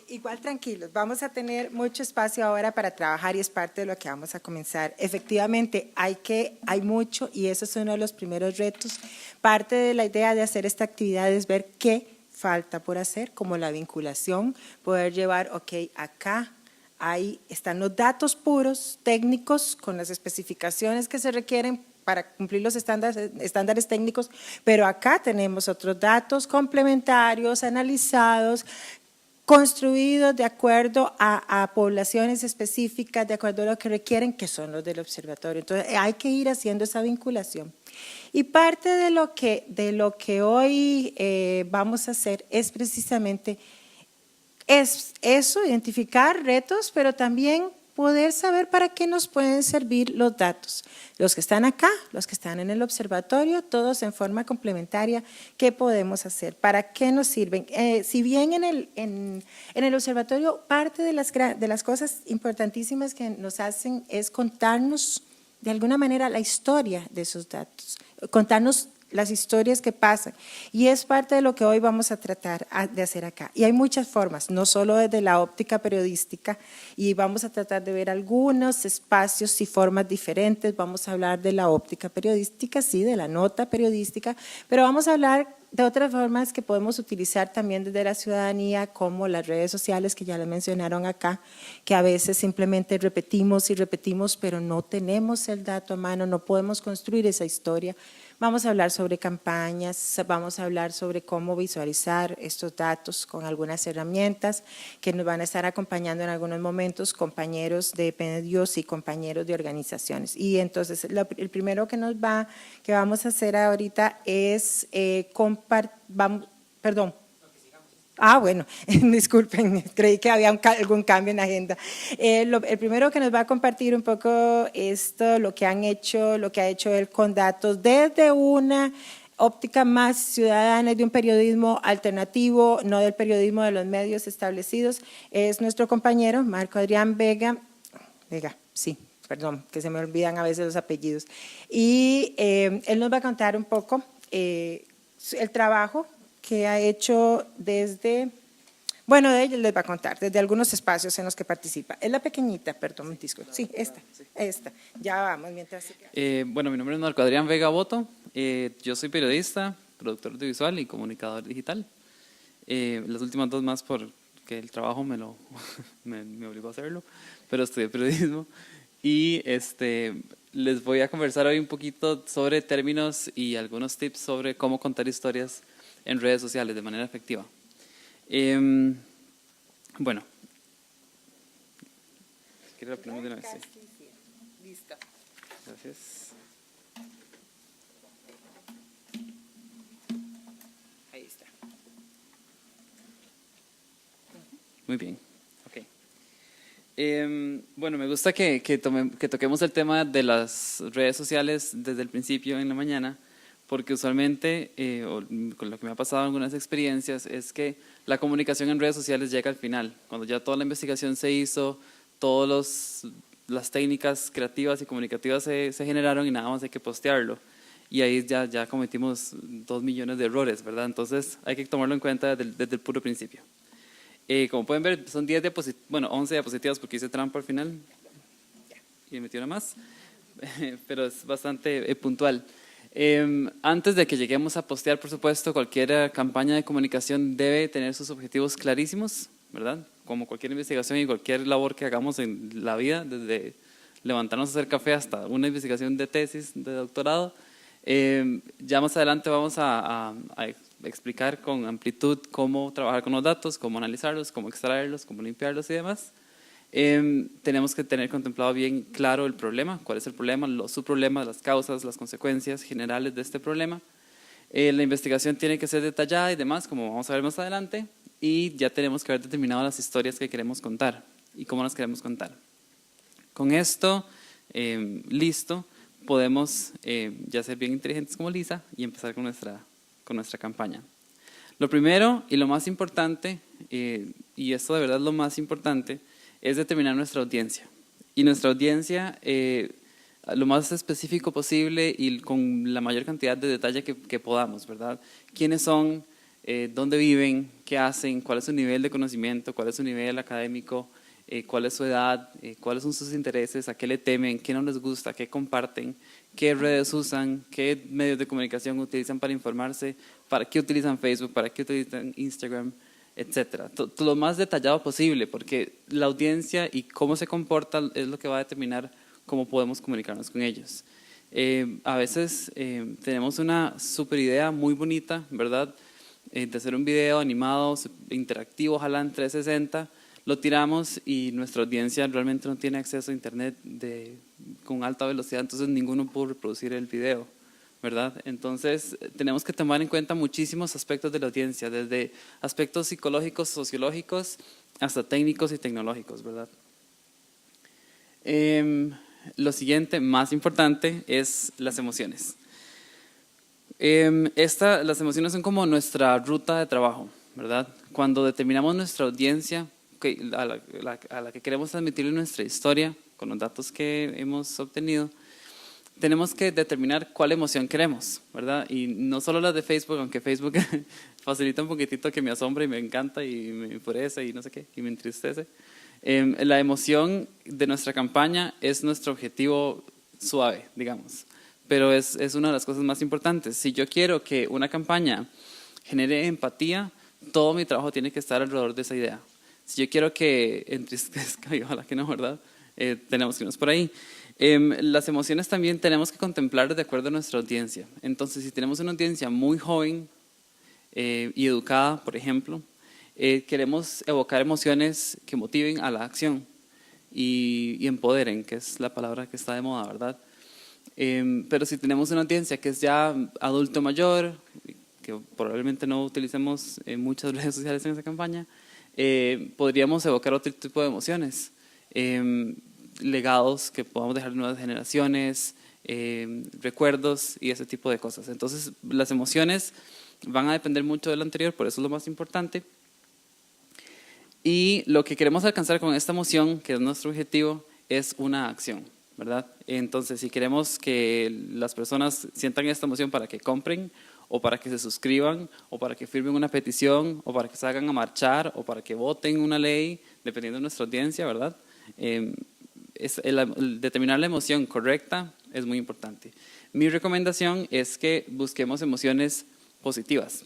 Igual tranquilos, vamos a tener mucho espacio ahora para trabajar y es parte de lo que vamos a comenzar. Efectivamente, hay mucho y eso es uno de los primeros retos. Parte de la idea de hacer esta actividad es ver qué falta por hacer, como la vinculación, poder llevar, ok, acá ahí están los datos puros, técnicos, con las especificaciones que se requieren para cumplir los estándares técnicos, pero acá tenemos otros datos complementarios, analizados, construidos de acuerdo a poblaciones específicas, de acuerdo a lo que requieren, que son los del observatorio. Entonces, hay que ir haciendo esa vinculación. Y parte de lo que hoy vamos a hacer es precisamente eso, identificar retos, pero también poder saber para qué nos pueden servir los datos. Los que están acá, los que están en el observatorio, todos en forma complementaria, ¿qué podemos hacer? ¿Para qué nos sirven? Si bien en el observatorio parte de las cosas importantísimas que nos hacen es contarnos de alguna manera la historia de esos datos, contarnos las historias que pasan, y es parte de lo que hoy vamos a tratar de hacer acá. Y hay muchas formas, no solo desde la óptica periodística, y vamos a tratar de ver algunos espacios y formas diferentes. Vamos a hablar de la óptica periodística, sí, de la nota periodística, pero vamos a hablar de otras formas que podemos utilizar también desde la ciudadanía, como las redes sociales que ya les mencionaron acá, que a veces simplemente repetimos y repetimos, pero no tenemos el dato a mano, no podemos construir esa historia. Vamos a hablar sobre campañas, vamos a hablar sobre cómo visualizar estos datos con algunas herramientas que nos van a estar acompañando en algunos momentos, compañeros de medios y compañeros de organizaciones. Y entonces, el primero que vamos a hacer ahorita es bueno, disculpen, creí que había algún cambio en la agenda. El primero que nos va a compartir un poco lo que ha hecho él con datos desde una óptica más ciudadana y de un periodismo alternativo, no del periodismo de los medios establecidos, es nuestro compañero Marco Adrián Vega, sí, perdón, que se me olvidan a veces los apellidos. Y él nos va a contar un poco el trabajo que ha hecho de ella les va a contar, desde algunos espacios en los que participa. Es la pequeñita, perdón, disculpe. Sí, esta. Ya vamos, mientras… Bueno, mi nombre es Marco Adrián Vega Boto, yo soy periodista, productor audiovisual y comunicador digital. Las últimas dos más porque el trabajo me obligó a hacerlo, pero estudié periodismo. Y les voy a conversar hoy un poquito sobre términos y algunos tips sobre cómo contar historias en redes sociales de manera efectiva. Bueno, ¿quiere la primera de una vez? Sí. Listo. Gracias. Ahí está. Muy bien. Ok. Bueno, me gusta que toquemos el tema de las redes sociales desde el principio en la mañana, porque usualmente, con lo que me ha pasado en algunas experiencias, es que la comunicación en redes sociales llega al final, cuando ya toda la investigación se hizo, todas las técnicas creativas y comunicativas se generaron y nada más hay que postearlo. Y ahí ya cometimos 2 millones de errores, ¿verdad? Entonces hay que tomarlo en cuenta desde el puro principio. Como pueden ver, son 11 diapositivas porque hice trampa al final y me metí una más, pero es bastante puntual. Antes de que lleguemos a postear, por supuesto, cualquier campaña de comunicación debe tener sus objetivos clarísimos, ¿verdad? Como cualquier investigación y cualquier labor que hagamos en la vida, desde levantarnos a hacer café hasta una investigación de tesis, de doctorado. Ya más adelante vamos a explicar con amplitud cómo trabajar con los datos, cómo analizarlos, cómo extraerlos, cómo limpiarlos y demás. Tenemos que tener contemplado bien claro el problema, cuál es el problema, los subproblemas, las causas, las consecuencias generales de este problema. La investigación tiene que ser detallada y demás, como vamos a ver más adelante, y ya tenemos que haber determinado las historias que queremos contar y cómo las queremos contar. Con esto, listo, podemos ya ser bien inteligentes como Lisa y empezar con nuestra campaña. Lo primero y lo más importante, y esto de verdad es lo más importante, es determinar nuestra audiencia. Y nuestra audiencia, lo más específico posible y con la mayor cantidad de detalle que podamos, ¿verdad? ¿Quiénes son? dónde viven, qué hacen, cuál es su nivel de conocimiento, cuál es su nivel académico, cuál es su edad, cuáles son sus intereses, a qué le temen, qué no les gusta, qué comparten, qué redes usan, qué medios de comunicación utilizan para informarse, para qué utilizan Facebook, para qué utilizan Instagram, etcétera. Lo más detallado posible, porque la audiencia y cómo se comporta es lo que va a determinar cómo podemos comunicarnos con ellos. A veces tenemos una super idea muy bonita, ¿verdad? De hacer un video animado, interactivo, ojalá en 360, lo tiramos y nuestra audiencia realmente no tiene acceso a internet con alta velocidad, entonces ninguno puede reproducir el video, ¿verdad? Entonces tenemos que tomar en cuenta muchísimos aspectos de la audiencia, desde aspectos psicológicos, sociológicos, hasta técnicos y tecnológicos, ¿verdad? Lo siguiente, más importante, es las emociones. Las emociones son como nuestra ruta de trabajo, ¿verdad? Cuando determinamos nuestra audiencia, a la que queremos transmitirle nuestra historia, con los datos que hemos obtenido, tenemos que determinar cuál emoción queremos, ¿verdad? Y no solo las de Facebook, aunque Facebook facilita un poquitito que me asombra y me encanta y me enfurece y no sé qué, y me entristece. La emoción de nuestra campaña es nuestro objetivo suave, digamos, pero es una de las cosas más importantes. Si yo quiero que una campaña genere empatía, todo mi trabajo tiene que estar alrededor de esa idea. Si yo quiero que entristezca, y ojalá que no, ¿verdad? Tenemos que irnos por ahí. Las emociones también tenemos que contemplar de acuerdo a nuestra audiencia. Entonces, si tenemos una audiencia muy joven y educada, por ejemplo, queremos evocar emociones que motiven a la acción y empoderen, que es la palabra que está de moda, ¿verdad? Pero si tenemos una audiencia que es ya adulto mayor, que probablemente no utilicemos muchas redes sociales en esa campaña, podríamos evocar otro tipo de emociones, legados que podamos dejar a nuevas generaciones, recuerdos y ese tipo de cosas. Entonces las emociones van a depender mucho de lo anterior, por eso es lo más importante. Y lo que queremos alcanzar con esta emoción, que es nuestro objetivo, es una acción, ¿verdad? Entonces, si queremos que las personas sientan esta emoción para que compren, o para que se suscriban, o para que firmen una petición, o para que salgan a marchar, o para que voten una ley, dependiendo de nuestra audiencia, ¿verdad? Determinar la emoción correcta es muy importante. Mi recomendación es que busquemos emociones positivas.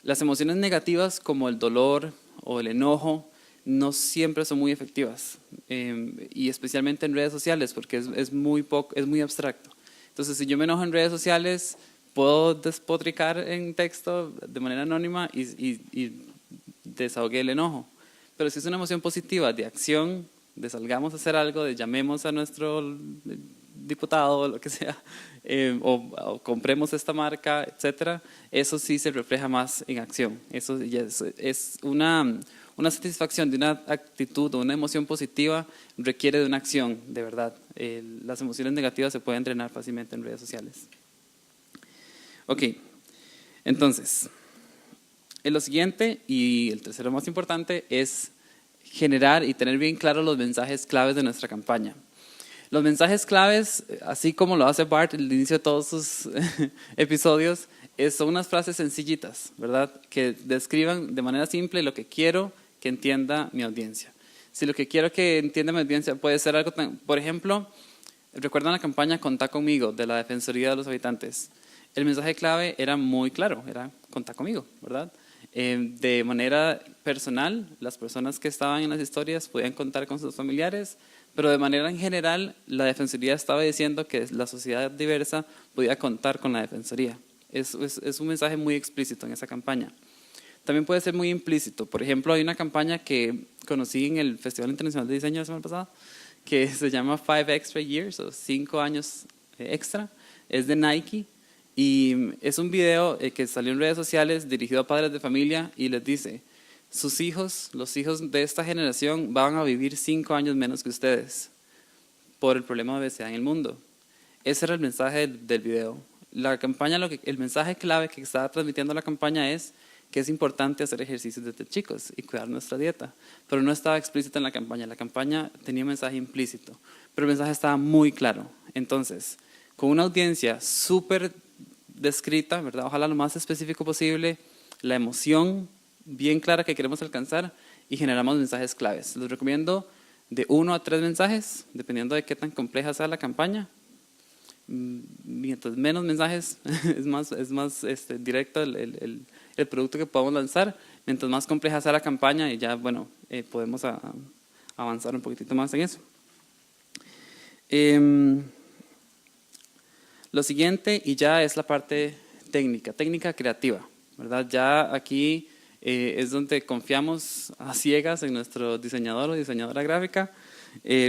Las emociones negativas, como el dolor o el enojo, no siempre son muy efectivas, y especialmente en redes sociales, porque es muy abstracto. Entonces, si yo me enojo en redes sociales, puedo despotricar en texto de manera anónima y desahogué el enojo. Pero si es una emoción positiva, de acción, de salgamos a hacer algo, de llamemos a nuestro diputado o lo que sea, o compremos esta marca, etcétera, eso sí se refleja más en acción. Eso ya es una satisfacción de una actitud o una emoción positiva, requiere de una acción, de verdad. Las emociones negativas se pueden entrenar fácilmente en redes sociales. Ok, entonces, lo siguiente y el tercero más importante es generar y tener bien claros los mensajes claves de nuestra campaña. Los mensajes claves, así como lo hace Bart al inicio de todos sus episodios, son unas frases sencillitas, ¿verdad? Que describan de manera simple lo que quiero que entienda mi audiencia. Si lo que quiero que entienda mi audiencia puede ser algo tan, por ejemplo, ¿recuerdan la campaña Contá conmigo de la Defensoría de los Habitantes? El mensaje clave era muy claro, era contá conmigo, ¿verdad? De manera personal, las personas que estaban en las historias podían contar con sus familiares, pero de manera en general, la Defensoría estaba diciendo que la sociedad diversa podía contar con la Defensoría. Es un mensaje muy explícito en esa campaña. También puede ser muy implícito. Por ejemplo, hay una campaña que conocí en el Festival Internacional de Diseño la semana pasada, que se llama 5 Extra Years, o 5 años extra. Es de Nike. Y es un video que salió en redes sociales dirigido a padres de familia y les dice, sus hijos, los hijos de esta generación van a vivir 5 años menos que ustedes por el problema de obesidad en el mundo. Ese era el mensaje del video. La campaña, el mensaje clave que estaba transmitiendo la campaña es que es importante hacer ejercicios desde chicos y cuidar nuestra dieta, pero no estaba explícito en la campaña. La campaña tenía un mensaje implícito, pero el mensaje estaba muy claro. Entonces, con una audiencia súper descrita, ¿verdad? Ojalá lo más específico posible, la emoción bien clara que queremos alcanzar y generamos mensajes claves. Les recomiendo de 1 a 3 mensajes, dependiendo de qué tan compleja sea la campaña. Mientras menos mensajes es más directo el producto que podamos lanzar, mientras más compleja sea la campaña y ya bueno, podemos avanzar un poquitito más en eso. Lo siguiente y ya es la parte técnica creativa, ¿verdad? Ya aquí es donde confiamos a ciegas en nuestro diseñador o diseñadora gráfica,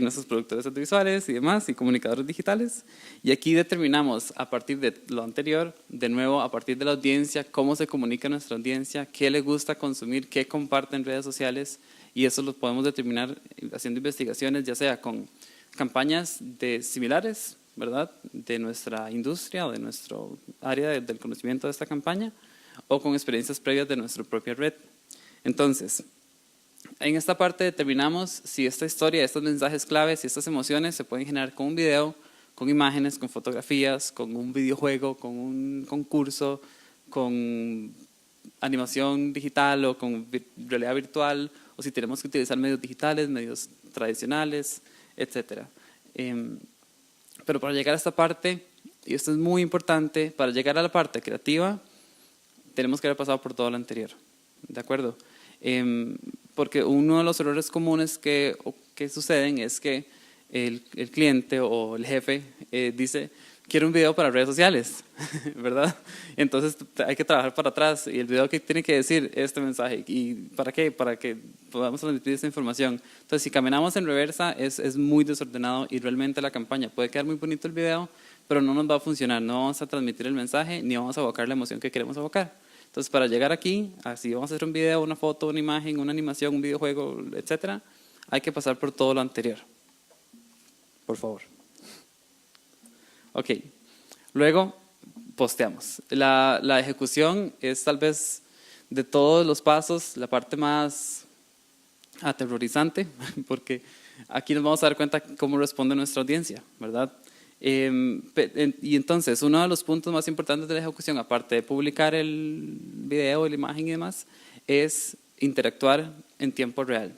nuestros productores audiovisuales y demás, y comunicadores digitales. Y aquí determinamos a partir de lo anterior, de nuevo a partir de la audiencia, cómo se comunica nuestra audiencia, qué le gusta consumir, qué comparte en redes sociales, y eso lo podemos determinar haciendo investigaciones, ya sea con campañas similares, ¿verdad?, de nuestra industria o de nuestro área del conocimiento de esta campaña, o con experiencias previas de nuestra propia red. Entonces, en esta parte determinamos si esta historia, estos mensajes claves y estas emociones se pueden generar con un video, con imágenes, con fotografías, con un videojuego, con un concurso, con animación digital o con realidad virtual, o si tenemos que utilizar medios digitales, medios tradicionales, etcétera. Pero para llegar a esta parte, y esto es muy importante, para llegar a la parte creativa, tenemos que haber pasado por todo lo anterior, ¿de acuerdo? Porque uno de los errores comunes que suceden es que el cliente o el jefe dice, quiero un video para redes sociales, ¿verdad? Entonces hay que trabajar para atrás y el video que tiene que decir este mensaje. ¿Y para qué? Para que podamos transmitir esta información. Entonces si caminamos en reversa es muy desordenado y realmente la campaña puede quedar muy bonito el video, pero no nos va a funcionar, no vamos a transmitir el mensaje ni vamos a evocar la emoción que queremos evocar. Entonces para llegar aquí, así vamos a hacer un video, una foto, una imagen, una animación, un videojuego, etcétera, hay que pasar por todo lo anterior. Por favor. Ok, luego posteamos. La ejecución es tal vez de todos los pasos la parte más aterrorizante, porque aquí nos vamos a dar cuenta cómo responde nuestra audiencia, ¿verdad? Y entonces, uno de los puntos más importantes de la ejecución, aparte de publicar el video, la imagen y demás, es interactuar en tiempo real.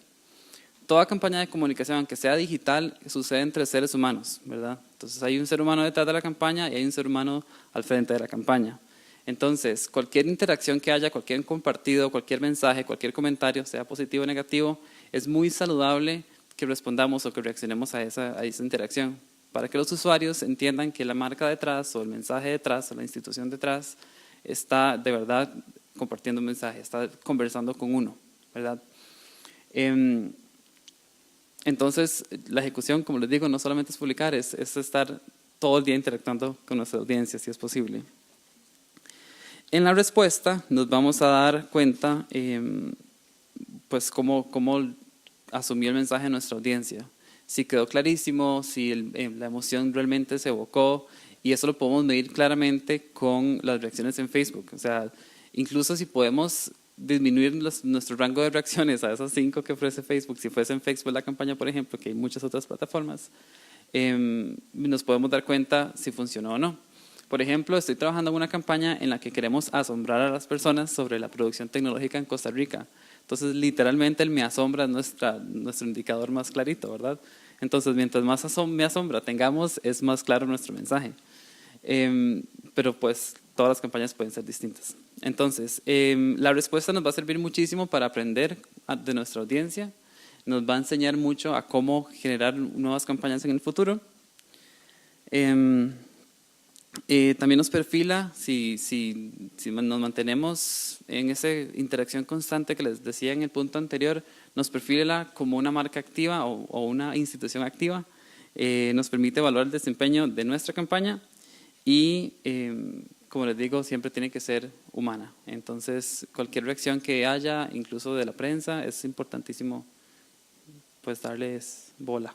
Toda campaña de comunicación, aunque sea digital, sucede entre seres humanos, ¿verdad? Entonces hay un ser humano detrás de la campaña y hay un ser humano al frente de la campaña. Entonces, cualquier interacción que haya, cualquier compartido, cualquier mensaje, cualquier comentario, sea positivo o negativo, es muy saludable que respondamos o que reaccionemos a esa interacción, para que los usuarios entiendan que la marca detrás o el mensaje detrás o la institución detrás está de verdad compartiendo un mensaje, está conversando con uno, ¿verdad? Entonces, la ejecución, como les digo, no solamente es publicar, es estar todo el día interactuando con nuestra audiencia, si es posible. En la respuesta nos vamos a dar cuenta, pues, cómo asumió el mensaje de nuestra audiencia. Si quedó clarísimo, si la emoción realmente se evocó, y eso lo podemos medir claramente con las reacciones en Facebook. O sea, incluso si podemos disminuir nuestro rango de reacciones a esas 5 que ofrece Facebook, si fuese en Facebook la campaña, por ejemplo, que hay muchas otras plataformas, nos podemos dar cuenta si funcionó o no. Por ejemplo, estoy trabajando en una campaña en la que queremos asombrar a las personas sobre la producción tecnológica en Costa Rica. Entonces, literalmente el me asombra es nuestro indicador más clarito, ¿verdad? Entonces, mientras más me asombra tengamos, es más claro nuestro mensaje. Pero pues todas las campañas pueden ser distintas. Entonces, la respuesta nos va a servir muchísimo para aprender de nuestra audiencia, nos va a enseñar mucho a cómo generar nuevas campañas en el futuro. También nos perfila, si nos mantenemos en esa interacción constante que les decía en el punto anterior, nos perfila como una marca activa o una institución activa, nos permite evaluar el desempeño de nuestra campaña y, como les digo, siempre tiene que ser humana. Entonces, cualquier reacción que haya, incluso de la prensa, es importantísimo pues darles bola.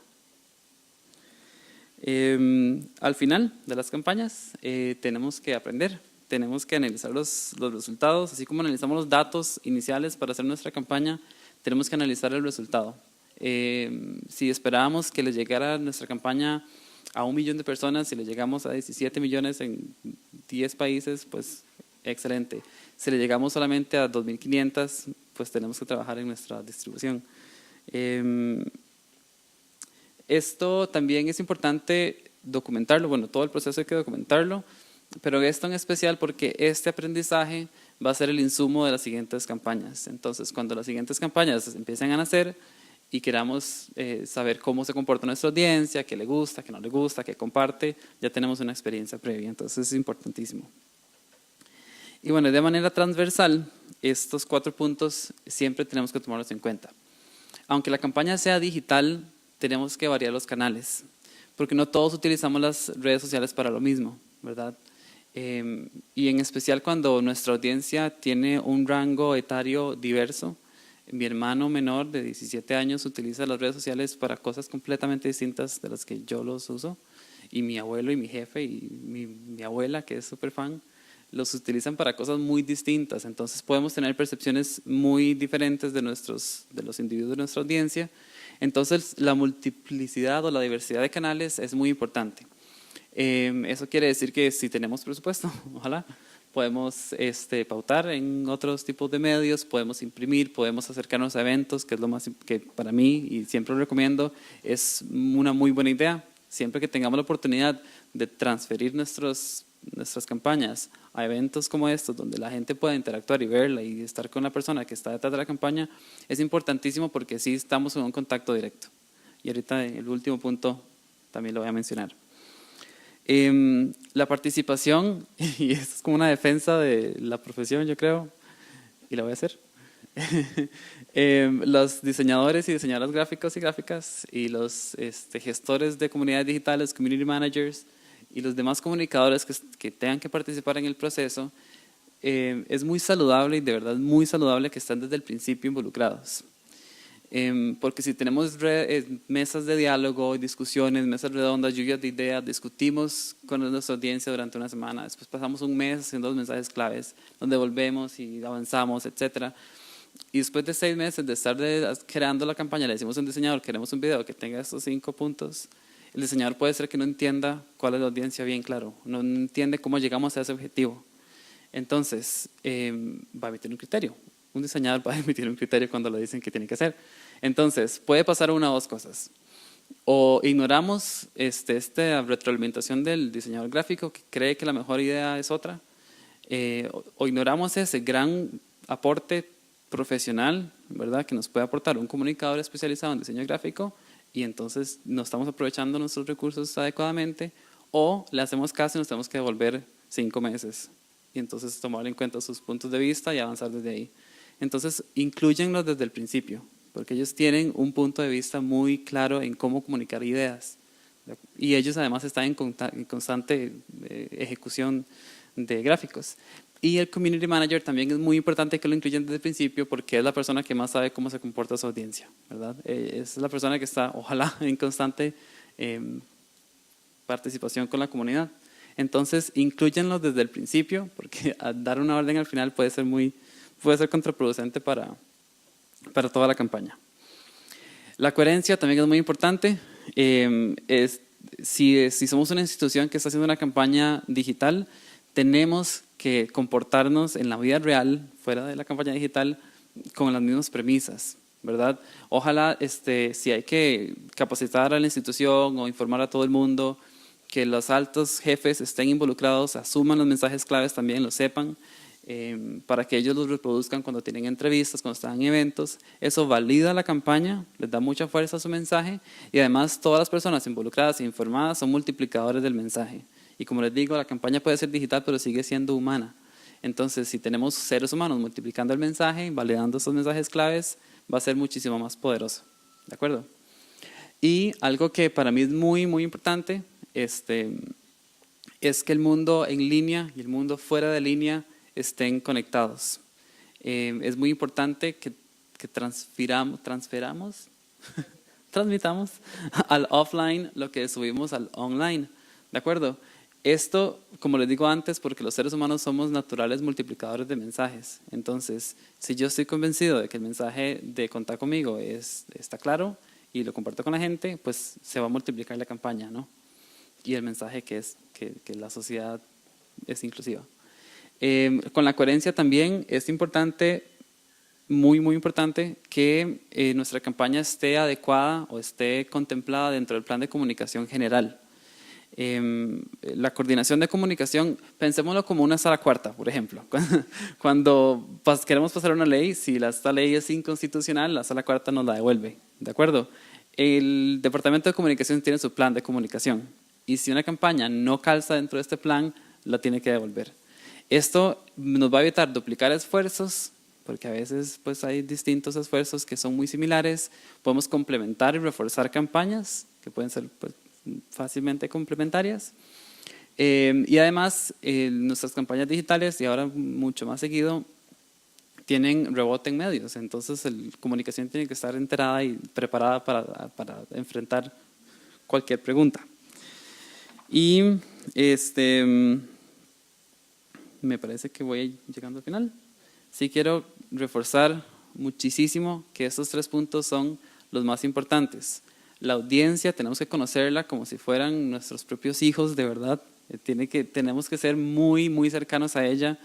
Al final de las campañas tenemos que aprender, tenemos que analizar los resultados, así como analizamos los datos iniciales para hacer nuestra campaña, tenemos que analizar el resultado. Si esperábamos que le llegara nuestra campaña a 1 millón de personas, si le llegamos a 17 millones en 10 países, pues excelente. Si le llegamos solamente a 2.500, pues tenemos que trabajar en nuestra distribución. Esto también es importante documentarlo, bueno, todo el proceso hay que documentarlo, pero esto en especial porque este aprendizaje va a ser el insumo de las siguientes campañas. Entonces, cuando las siguientes campañas empiecen a nacer y queramos saber cómo se comporta nuestra audiencia, qué le gusta, qué no le gusta, qué comparte, ya tenemos una experiencia previa, entonces es importantísimo. Y bueno, de manera transversal, estos 4 puntos siempre tenemos que tomarlos en cuenta. Aunque la campaña sea digital, tenemos que variar los canales, porque no todos utilizamos las redes sociales para lo mismo, ¿verdad? Y en especial cuando nuestra audiencia tiene un rango etario diverso. Mi hermano menor de 17 años utiliza las redes sociales para cosas completamente distintas de las que yo los uso, y mi abuelo y mi jefe y mi abuela, que es súper fan, los utilizan para cosas muy distintas. Entonces podemos tener percepciones muy diferentes de los individuos de nuestra audiencia. Entonces la multiplicidad o la diversidad de canales es muy importante. Eso quiere decir que si tenemos presupuesto, ojalá, podemos pautar en otros tipos de medios, podemos imprimir, podemos acercarnos a eventos, que es lo más que para mí, y siempre lo recomiendo, es una muy buena idea. Siempre que tengamos la oportunidad de transferir nuestras campañas a eventos como estos, donde la gente pueda interactuar y verla y estar con la persona que está detrás de la campaña, es importantísimo porque sí estamos en un contacto directo. Y ahorita en el último punto también lo voy a mencionar. La participación, y esto es como una defensa de la profesión, yo creo, y la voy a hacer. Los diseñadores y diseñadoras gráficos y gráficas y los gestores de comunidades digitales, community managers, y los demás comunicadores que tengan que participar en el proceso, es muy saludable y de verdad muy saludable que estén desde el principio involucrados. Porque si tenemos mesas de diálogo, discusiones, mesas redondas, lluvias de ideas, discutimos con nuestra audiencia durante una semana, después pasamos un mes haciendo los mensajes claves, donde volvemos y avanzamos, etcétera. Y después de 6 meses de estar creando la campaña, le decimos a un diseñador, queremos un video que tenga estos 5 puntos, el diseñador puede ser que no entienda cuál es la audiencia bien claro, no entiende cómo llegamos a ese objetivo. Entonces, va a emitir un criterio. Un diseñador va a emitir un criterio cuando le dicen que tiene que hacer. Entonces, puede pasar una o dos cosas. O ignoramos esta retroalimentación del diseñador gráfico que cree que la mejor idea es otra, o ignoramos ese gran aporte profesional, ¿verdad?, que nos puede aportar un comunicador especializado en diseño gráfico, y entonces no estamos aprovechando nuestros recursos adecuadamente, o le hacemos caso y nos tenemos que devolver 5 meses. Y entonces tomar en cuenta sus puntos de vista y avanzar desde ahí. Entonces, inclúyenlos desde el principio, porque ellos tienen un punto de vista muy claro en cómo comunicar ideas. Y ellos además están en constante ejecución de gráficos. Y el community manager también es muy importante que lo incluyan desde el principio, porque es la persona que más sabe cómo se comporta su audiencia, ¿verdad? Es la persona que está, ojalá, en constante participación con la comunidad. Entonces, inclúyenlos desde el principio, porque dar una orden al final puede ser contraproducente para toda la campaña. La coherencia también es muy importante. Si somos una institución que está haciendo una campaña digital, tenemos que comportarnos en la vida real, fuera de la campaña digital, con las mismas premisas, ¿verdad? Ojalá, si hay que capacitar a la institución o informar a todo el mundo, que los altos jefes estén involucrados, asuman los mensajes claves también, lo sepan, para que ellos los reproduzcan cuando tienen entrevistas, cuando están en eventos. Eso valida la campaña, les da mucha fuerza a su mensaje, y además todas las personas involucradas e informadas son multiplicadores del mensaje. Y como les digo, la campaña puede ser digital, pero sigue siendo humana. Entonces, si tenemos seres humanos multiplicando el mensaje, validando esos mensajes claves, va a ser muchísimo más poderoso. ¿De acuerdo? Y algo que para mí es muy, muy importante, es que el mundo en línea y el mundo fuera de línea estén conectados. Es muy importante que transmitamos al offline lo que subimos al online. ¿De acuerdo? Esto, como les digo antes, porque los seres humanos somos naturales multiplicadores de mensajes. Entonces, si yo estoy convencido de que el mensaje de contar conmigo está claro y lo comparto con la gente, pues se va a multiplicar la campaña, ¿no? Y el mensaje que la sociedad es inclusiva. Con la coherencia también es importante, muy importante, que nuestra campaña esté adecuada o esté contemplada dentro del plan de comunicación general. La coordinación de comunicación, pensémoslo como una sala cuarta, por ejemplo. Cuando queremos pasar una ley, si esta ley es inconstitucional, la sala cuarta nos la devuelve, ¿de acuerdo? El Departamento de Comunicación tiene su plan de comunicación y si una campaña no calza dentro de este plan, la tiene que devolver. Esto nos va a evitar duplicar esfuerzos, porque a veces pues, hay distintos esfuerzos que son muy similares. Podemos complementar y reforzar campañas que pueden ser pues, fácilmente complementarias. Y además, nuestras campañas digitales, y ahora mucho más seguido, tienen rebote en medios. Entonces, la comunicación tiene que estar enterada y preparada para enfrentar cualquier pregunta. Y me parece que voy llegando al final. Sí quiero reforzar muchísimo que estos 3 puntos son los más importantes. La audiencia tenemos que conocerla como si fueran nuestros propios hijos, de verdad. Tenemos que ser muy cercanos a ella.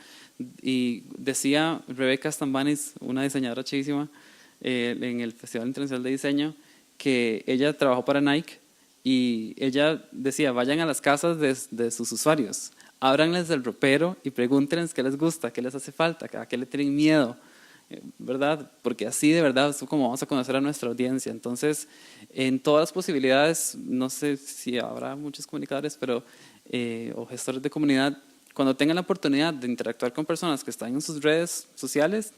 Y decía Rebeca Stambanis, una diseñadora chivísima, en el Festival Internacional de Diseño, que ella trabajó para Nike y ella decía, vayan a las casas de sus usuarios, ábranles el ropero y pregúntenles qué les gusta, qué les hace falta, a qué le tienen miedo, ¿verdad? Porque así de verdad es como vamos a conocer a nuestra audiencia. Entonces, en todas las posibilidades, no sé si habrá muchos comunicadores o gestores de comunidad, cuando tengan la oportunidad de interactuar con personas que están en sus redes sociales,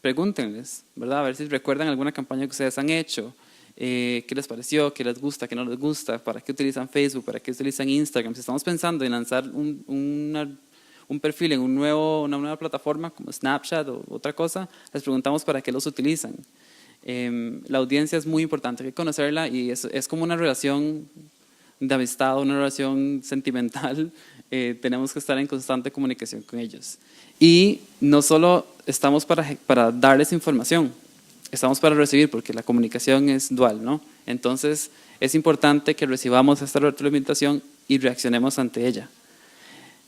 pregúntenles, ¿verdad? A ver si recuerdan alguna campaña que ustedes han hecho, qué les pareció, qué les gusta, qué no les gusta, para qué utilizan Facebook, para qué utilizan Instagram. Si estamos pensando en lanzar un perfil en una nueva plataforma como Snapchat o otra cosa, les preguntamos para qué los utilizan. La audiencia es muy importante, hay que conocerla y es como una relación de amistad, una relación sentimental. Tenemos que estar en constante comunicación con ellos. Y no solo estamos para darles información, estamos para recibir, porque la comunicación es dual, ¿no? Entonces, es importante que recibamos esta retroalimentación y reaccionemos ante ella.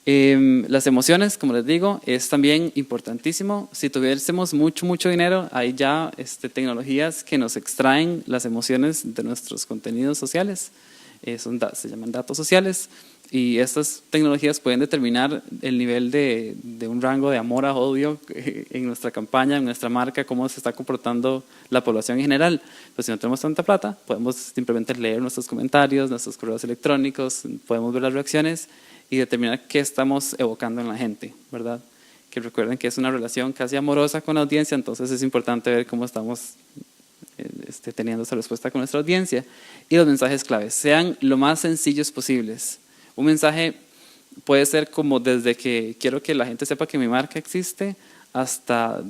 Las emociones, como les digo, es también importantísimo. Si tuviésemos mucho dinero, hay ya tecnologías que nos extraen las emociones de nuestros contenidos sociales. Se llaman datos sociales y estas tecnologías pueden determinar el nivel de un rango de amor a odio en nuestra campaña, en nuestra marca, cómo se está comportando la población en general. Pues si no tenemos tanta plata, podemos simplemente leer nuestros comentarios, nuestros correos electrónicos, podemos ver las reacciones y determinar qué estamos evocando en la gente, ¿verdad? Que recuerden que es una relación casi amorosa con la audiencia, entonces es importante ver cómo estamos teniendo esa respuesta con nuestra audiencia. Y los mensajes claves, sean lo más sencillos posibles. Un mensaje puede ser como desde que quiero que la gente sepa que mi marca existe hasta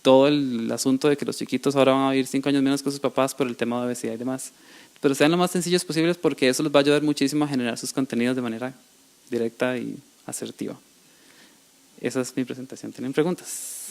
todo el asunto de que los chiquitos ahora van a vivir 5 años menos con sus papás por el tema de obesidad y demás. Pero sean lo más sencillos posibles porque eso les va a ayudar muchísimo a generar sus contenidos de manera directa y asertiva. Esa es mi presentación. ¿Tienen preguntas?